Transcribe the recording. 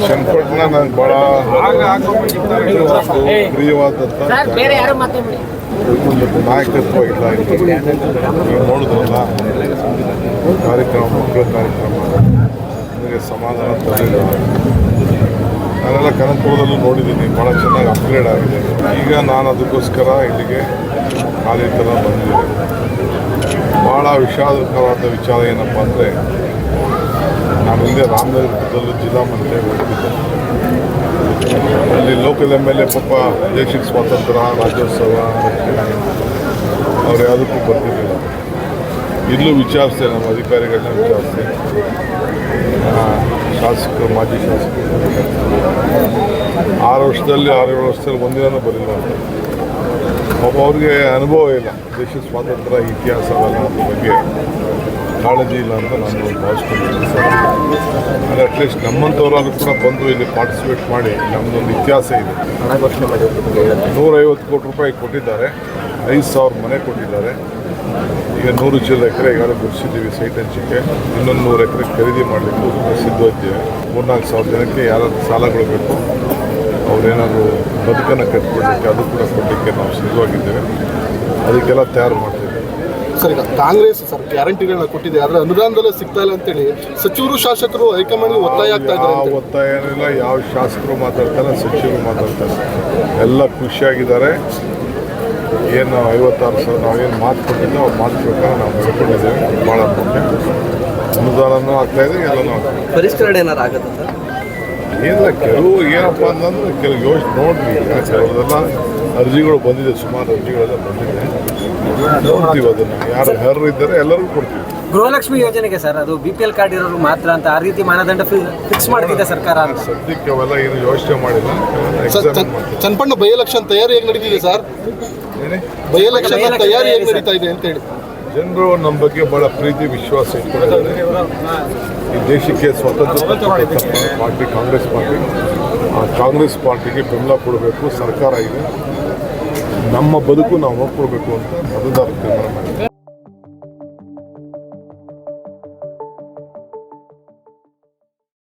ಚನ್ನಪಟ್ಟಣ ನನಗೆ ಭಾಳ ಪ್ರಿಯವಾದಂಥ ನಾಯಕತ್ವ ಇಲ್ಲ ನೀವು ನೋಡಿದ್ರಲ್ಲ ಕಾರ್ಯಕ್ರಮ, ಮಕ್ಕಳ ಕಾರ್ಯಕ್ರಮ ನನಗೆ ಸಮಾಧಾನ ತರಲಿಲ್ಲ. ನಾನೆಲ್ಲ ಕನಕಪುರದಲ್ಲೂ ನೋಡಿದ್ದೀನಿ, ಭಾಳ ಚೆನ್ನಾಗಿ ಅಪ್ಗ್ರೇಡ್ ಆಗಿದೆ. ಈಗ ನಾನು ಅದಕ್ಕೋಸ್ಕರ ಇಲ್ಲಿಗೆ ಖಾಲಿ ಥರ ಬಂದಿದ್ದೀನಿ. ಭಾಳ ವಿಷಾದಕರವಾದ ವಿಚಾರ ಏನಪ್ಪ ಅಂದರೆ, ನಾನು ಹಿಂದೆ ರಾಮನಗರದಲ್ಲೂ ಜಿಲ್ಲಾ ಮಂತ್ರಿ ಹೋಗ್ತಿದ್ದೆ. ಅಲ್ಲಿ ಲೋಕಲ್ MLA ಪಾಪ ದೇಶಕ್ಕೆ ಸ್ವಾತಂತ್ರ್ಯ, ರಾಜ್ಯೋತ್ಸವ ಅವ್ರು ಯಾವುದಕ್ಕೂ ಬರ್ತಿರಲಿಲ್ಲ. ಇಲ್ಲೂ ವಿಚಾರಿಸ್ದೆ, ನಮ್ಮ ಅಧಿಕಾರಿಗಳನ್ನ ವಿಚಾರಿಸ್ದೆ, ಶಾಸಕರು, ಮಾಜಿ ಶಾಸಕರು 6 ವರ್ಷದಲ್ಲಿ 6 ವರ್ಷದಲ್ಲಿ ಒಂದಿನೂ ಬರಲಿಲ್ಲ ಅಂತ. ಪಾಪ ಅವ್ರಿಗೆ ಅನುಭವ ಇಲ್ಲ, ದೇಶದ ಸ್ವಾತಂತ್ರ್ಯ ಇತಿಹಾಸವಲ್ಲ, ಅದ್ರ ಬಗ್ಗೆ ಕಾಳಜಿ ಇಲ್ಲ ಅಂತ ನಾನು ಭಾವಿಸ್ಕೊಂಡಿದ್ದೀನಿ. ಆದರೆ ಅಟ್ಲೀಸ್ಟ್ ನಮ್ಮಂಥವ್ರಾದ್ರೂ ಕೂಡ ಬಂದು ಇಲ್ಲಿ ಪಾರ್ಟಿಸಿಪೇಟ್ ಮಾಡಿ, ನಮ್ಮದೊಂದು ಇತಿಹಾಸ ಇದೆ. 150 ಕೋಟಿ ರೂಪಾಯಿ ಕೊಟ್ಟಿದ್ದಾರೆ, 5,000 ಮನೆ ಕೊಟ್ಟಿದ್ದಾರೆ. ಈಗ 100 ಚೀಲ ಎಕರೆ ಈಗಾಗಲೇ ಗುರುತಿಸಿದ್ದೀವಿ ಸೈಟ್ ಹಂಚಿಕೆ. ಇನ್ನೊಂದು 100 ಎಕರೆ ಖರೀದಿ ಮಾಡಲಿಕ್ಕೆ ಸಿದ್ಧವಿದ್ದೇವೆ. 3-4 ಸಾವಿರ ಜನಕ್ಕೆ ಯಾರಾದ್ರೂ ಸಾಲಗಳು ಬೇಕು, ಅವರೇನಾದರೂ ಬದುಕನ್ನು ಕಟ್ಕೊಡ್ಲಿಕ್ಕೆ ಅದು ಕೂಡ ಕೊಡಲಿಕ್ಕೆ ನಾವು ಸಿದ್ಧವಾಗಿದ್ದೇವೆ. ಅದಕ್ಕೆಲ್ಲ ತಯಾರು ಮಾಡ್ತೀವಿ. ಸರ್, ಈಗ ಕಾಂಗ್ರೆಸ್ ಸರ್ ಗ್ಯಾರಂಟಿಗಳನ್ನ ಕೊಟ್ಟಿದೆ, ಆದರೆ ಅನುದಾನದಲ್ಲೇ ಸಿಗ್ತಾ ಇಲ್ಲ ಅಂತೇಳಿ ಸಚಿವರು ಶಾಸಕರು ಹೈಕಮಾಂಡ್ಗೆ ಒತ್ತಾಯ ಆಗ್ತಾ ಇದ್ದಾರೆ. ಯಾವ ಒತ್ತಾಯ ಏನಿಲ್ಲ, ಯಾವ ಶಾಸಕರು ಮಾತಾಡ್ತಾರೆ, ಸಚಿವರು ಮಾತಾಡ್ತಾರೆ, ಎಲ್ಲ ಖುಷಿಯಾಗಿದ್ದಾರೆ. ಏನು 56,000 ನಾವೇನು ಮಾತು ಕೊಟ್ಟಿದ್ದೋ ಅವ್ರು ಮಾತು ಪ್ರಕಾರ ನಾವು ನಡ್ಕೊಂಡಿದ್ದೇವೆ. ಭಾಳ ಮುಖ್ಯ. ಅನುದಾನನೂ ಆಗ್ತಾಯಿದೆ, ಎಲ್ಲನೂ ಆಗ್ತಾಯಿದೆ. ಪರಿಷ್ಕರಣೆ ಏನಾರು ಆಗುತ್ತೆ ಸರ್? ಏನಿಲ್ಲ, ಕೆಲವು ಏನಪ್ಪ ಅಂತಂದ್ರೆ ಕೆಲವು ಯೋಚನೆ ನೋಡ್ರಿ. ಕೆಲವರೆಲ್ಲ ಅರ್ಜಿಗಳು ಬಂದಿದೆ, ಸುಮಾರು ಅರ್ಜಿಗಳೆಲ್ಲ ಬಂದಿದೆ. ನೋಡ್ತೀವಿ ಅದನ್ನು, ಯಾರು ಅರ್ಹರು ಇದ್ದಾರೆ ಎಲ್ಲರಿಗೂ ಕೊಡ್ತೀವಿ. ಗೃಹಲಕ್ಷ್ಮಿ ಯೋಜನೆಗೆ ಸರ್, ಅದು BPL ಕಾರ್ಡ್ ಇರೋರು ಮಾತ್ರ ಅಂತ ಆ ರೀತಿ ಮಾನದಂಡ ಫಿಕ್ಸ್ ಮಾಡ್ತಿದೆ ಸರ್ಕಾರ ಅಂತ. ಸದ್ಯಕ್ಕೆ ಅವೆಲ್ಲ ಏನು ಯೋಚನೆ ಮಾಡಿಲ್ಲ. ಚನ್ನಪಣ್ಣ ಬೈ ಎಲೆಕ್ಷನ್ ತಯಾರಿ ಹೇಗೆ ನಡೀತಿದೆ ಸರ್? ಬೈ ಎಲೆಕ್ಷನ್ ತಯಾರಿ ಹೇಗೆ ನಡೀತಾ ಇದೆ ಅಂತ ಹೇಳಿ ಜನರು ನಮ್ಮ ಬಗ್ಗೆ ಭಾಳ ಪ್ರೀತಿ ವಿಶ್ವಾಸ ಇಟ್ಕೊಂಡಿದ್ದಾರೆ. ಈ ದೇಶಕ್ಕೆ ಸ್ವಾತಂತ್ರ್ಯ ಪಾರ್ಟಿ ಕಾಂಗ್ರೆಸ್ ಪಾರ್ಟಿ, ಆ ಕಾಂಗ್ರೆಸ್ ಪಾರ್ಟಿಗೆ ಬೆಂಬಲ ಕೊಡಬೇಕು. ಸರ್ಕಾರ ಇದೆ, ನಮ್ಮ ಬದುಕು ನಾವು ನೋಡ್ಕೊಳ್ಬೇಕು ಅಂತ ಮತದಾರರು ತೀರ್ಮಾನ ಮಾಡಿದ್ದಾರೆ.